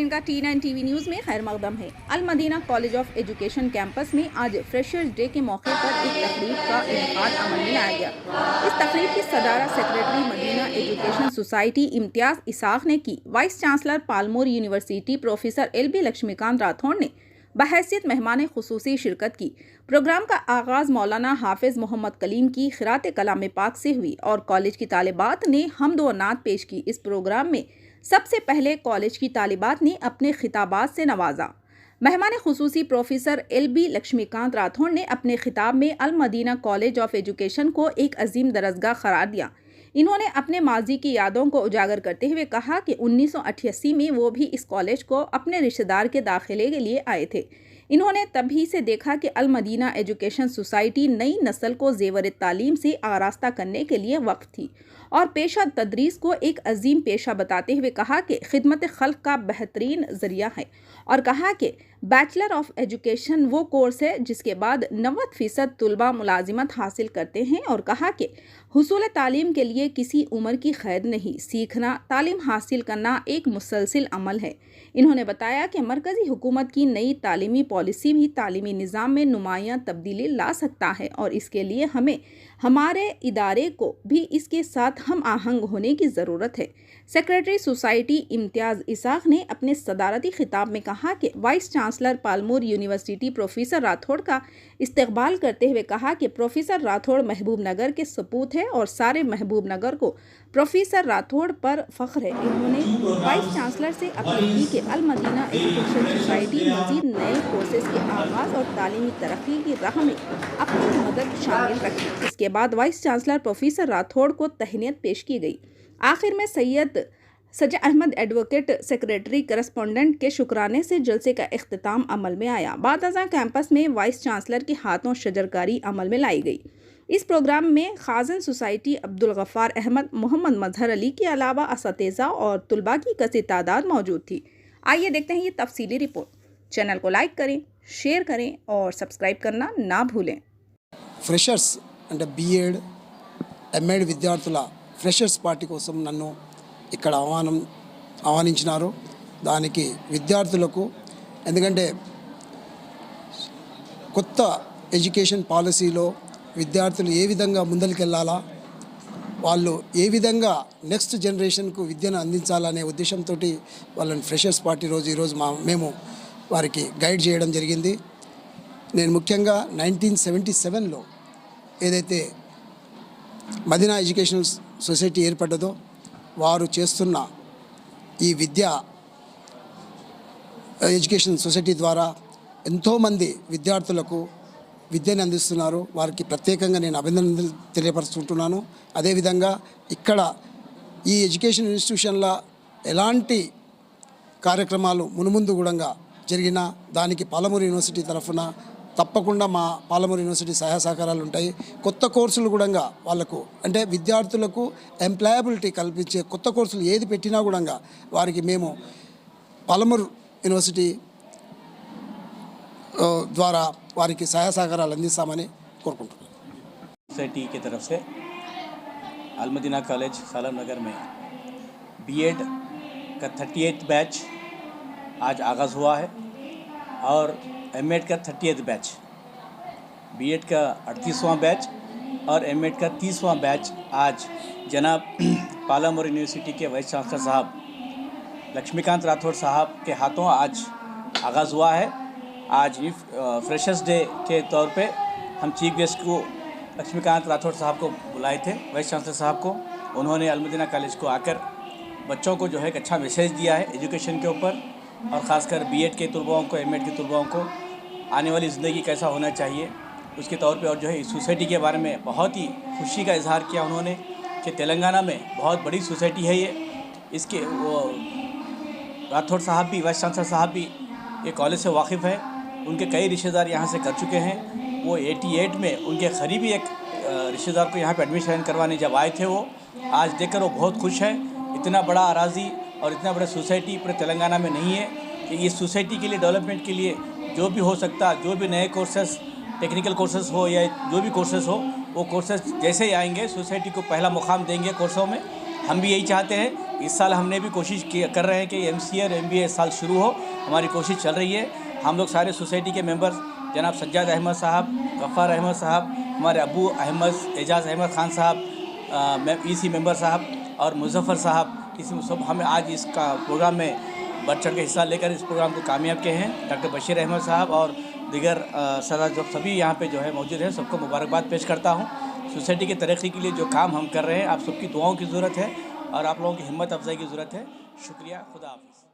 नाजरीन का T9 TV news में खैर मकदम है। Al Madina college of education campus में आज फ्रेशर्स डे के मौके पर एक तकरीब का इनेकाद अमल में लाया गया। इस तकरीब की सदारत secretary Madina education society Imtiaz Isaq ने की। Vice chancellor Palamuru university professor LB Lakshmikant Rathod ने बहैसियत मेहमान खुसूसी शिरकत की। प्रोग्राम का आगाज़ मौलाना हाफिज मोहम्मद कलीम की खिरात कलाम पाक से हुई और कॉलेज की तालिबात ने हम्द व नात पेश की। इस प्रोग्राम में सबसे पहले कॉलेज की तालिबात ने अपने खिताबात से नवाजा। मेहमान खुसूसी प्रोफेसर LB लक्ष्मीकांत राठौड़ ने अपने खिताब में अल मदीना कॉलेज ऑफ एजुकेशन को एक अजीम दरजगाह करार दिया। इन्होंने अपने माजी की यादों को उजागर करते हुए कहा कि 1988 में वो भी इस कॉलेज को अपने रिश्तेदार के दाखिले के लिए आए थे। इन्होंने तभी से देखा कि अल मदीना एजुकेशन सोसाइटी नई नस्ल को ज़ेवर तालीम से आरास्ता करने के लिए वक्फ थी और पेशा तदरीस को एक अजीम पेशा बताते हुए कहा कि खिदमत खल्क का बेहतरीन ज़रिया है और कहा कि बैचलर ऑफ एजुकेशन वो कोर्स है जिसके बाद 90% तलबा मुलाजिमत हासिल करते हैं और कहा कि हुसूल तालीम के लिए किसी उम्र की क़ैद नहीं, सीखना तालीम हासिल करना एक मुसलसिल अमल है। इन्होंने बताया कि मरकज़ी हुकूमत की नई तालीमी पॉलिसी भी तालीमी निज़ाम में नुमायाँ तब्दीली ला सकता है और इसके लिए हमें हमारे इदारे को भी इसके साथ हम आहंग होने की ज़रूरत है। सेक्रेटरी सोसाइटी इम्तियाज़ इसाक ने अपने सदारती खिताब में कहा कि vice chancellor Palamuru university professor Rathod का इस्तकबाल करते हुए कहा कि प्रोफेसर राठौड़ महबूब नगर के सपूत है और सारे महबूब नगर को प्रोफेसर राठौड़ पर फ़ख्र है। इन्होंने वाइस चांसलर से अपील की कि अल मदीना एजुकेशन सोसाइटी मज़ीद नए कोर्सेज के आगाज़ और तालीमी तरक्की की राह में अपनी मदद शामिल रखें। इसके बाद वाइस चांसलर प्रोफेसर राठौड़ को तहनीत पेश की गई। आखिर में सैयद सजा अहमद एडवोकेट सेक्रेटरी करस्पॉन्डेंट के शुक्राने से जलसे का इख्तिताम अमल में आया। बाद अज़ां कैंपस में वाइस चांसलर के हाथों शजरकारी अमल में लाई गई। इस प्रोग्राम में खाजन सोसाइटी अब्दुल गफ्फार अहमद, मोहम्मद मजहर अली के अलावा असतिज़ा और तुलबा की कसी तादाद मौजूद थी। आइए देखते हैं ये तफसीली रिपोर्ट। चैनल को लाइक करें, शेयर करें और सब्सक्राइब करना ना भूलें। फ्रेशर्स అంటే B.Ed M.Ed విద్యార్థుల ఫ్రెషర్స్ పార్టీ కోసం నన్ను ఇక్కడ ఆహ్వానించినారు. దానికి విద్యార్థులకు ఎందుకంటే కొత్త ఎడ్యుకేషన్ పాలసీలో విద్యార్థులు ఏ విధంగా ముందరికెళ్ళాలా, వాళ్ళు ఏ విధంగా నెక్స్ట్ జనరేషన్కు విద్యను అందించాలనే ఉద్దేశంతో వాళ్ళని ఫ్రెషర్స్ పార్టీ ఈరోజు మేము వారికి గైడ్ చేయడం జరిగింది. నేను ముఖ్యంగా 1977లో ఏదైతే మదీనా ఎడ్యుకేషనల్ సొసైటీ ఏర్పడ్డదో వారు చేస్తున్న ఈ ఎడ్యుకేషన్ సొసైటీ ద్వారా ఎంతోమంది విద్యార్థులకు విద్యను అందిస్తున్నారు. వారికి ప్రత్యేకంగా నేను అభినందనలు తెలియపరుస్తుంటున్నాను. అదేవిధంగా ఇక్కడ ఈ ఎడ్యుకేషన్ ఇన్స్టిట్యూషన్ల ఎలాంటి కార్యక్రమాలు మునుముందు కూడా జరిగినా దానికి పాలమూరు యూనివర్సిటీ తరఫున తప్పకుండా మా పాలమూరు యూనివర్సిటీ సహాయ సహకారాలు ఉంటాయి. కొత్త కోర్సులు కూడా వాళ్ళకు అంటే విద్యార్థులకు ఎంప్లాయబిలిటీ కల్పించే కొత్త కోర్సులు ఏది పెట్టినా కూడా వారికి మేము పాలమూరు యూనివర్సిటీ ద్వారా వారికి సహాయ సహకారాలు అందిస్తామని కోరుకుంటున్నాను. सोसाइटी की तरफ से अल मदीना कॉलेज सालम नगर में B.Ed का 38th बैच आज आगाज़ हुआ है और M.Ed का 30th बैच, B.Ed का 38वां बैच और M.Ed का 30वां बैच आज जनाब पालमोर यूनिवर्सिटी के वाइस चांसलर साहब लक्ष्मीकांत राठौड़ साहब के हाथों आज आगाज़ हुआ है। आज फ्रेशर्स डे के तौर पे हम चीफ गेस्ट को लक्ष्मीकांत राठौड़ साहब को बुलाए थे, वाइस चांसलर साहब को। उन्होंने अल मदीना कॉलेज को आकर बच्चों को जो है एक अच्छा मैसेज दिया है एजुकेशन के ऊपर और ख़ासकर B.Ed के तलबाओं को, M.Ed के तलबाओं को आने वाली ज़िंदगी कैसा होना चाहिए उसके तौर पे और जो है इस सोसाइटी के बारे में बहुत ही खुशी का इजहार किया उन्होंने कि तेलंगाना में बहुत बड़ी सोसाइटी है इसके वो राठौड़ साहब भी, वाइस चांसलर साहब भी ये कॉलेज से वाकिफ़ है। उनके कई रिश्तेदार यहाँ से कर चुके हैं। वो 88 में उनके करीबी एक रिश्तेदार को यहाँ पे एडमिशन करवाने जब आए थे, वो आज देखकर वो बहुत खुश है। इतना बड़ा अराज़ी और इतना बड़ा सोसाइटी पूरे तेलंगाना में नहीं है कि इस सोसाइटी के लिए डेवलपमेंट के लिए जो भी हो सकता, जो भी नए कोर्सेस, टेक्निकल कोर्सेस हो या जो भी कोर्सेस हो, वो कोर्सेस जैसे ही आएंगे सोसाइटी को पहला मुकाम देंगे कोर्सों में। हम भी यही चाहते हैं इस साल हमने भी कोशिश कर रहे हैं कि MCA और MBA इस साल शुरू हो, हमारी कोशिश चल रही है। हम लोग सारे सोसाइटी के मेंबर्स जनाब सज्जाद अहमद साहब, गफ़ार अहमद साहब, हमारे अबू अहमद एजाज़ अहमद ख़ान साहब, EC मेंबर साहब और मुजफ़्फ़र साहब, किसी सब हमें आज इसका प्रोग्राम में बढ़ चढ़ के हिस्सा लेकर इस प्रोग्राम को कामयाब किए हैं। डॉक्टर बशीर अहमद साहब और दीगर सदस्य जो सभी यहाँ पे जो है मौजूद हैं, सबको मुबारकबाद पेश करता हूँ। सोसाइटी की तरक्की के लिए जो काम हम कर रहे हैं, आप सबकी दुआओं की ज़रूरत है और आप लोगों की हिम्मत अफजाई की ज़रूरत है। शुक्रिया, खुदा हाफ़िज़।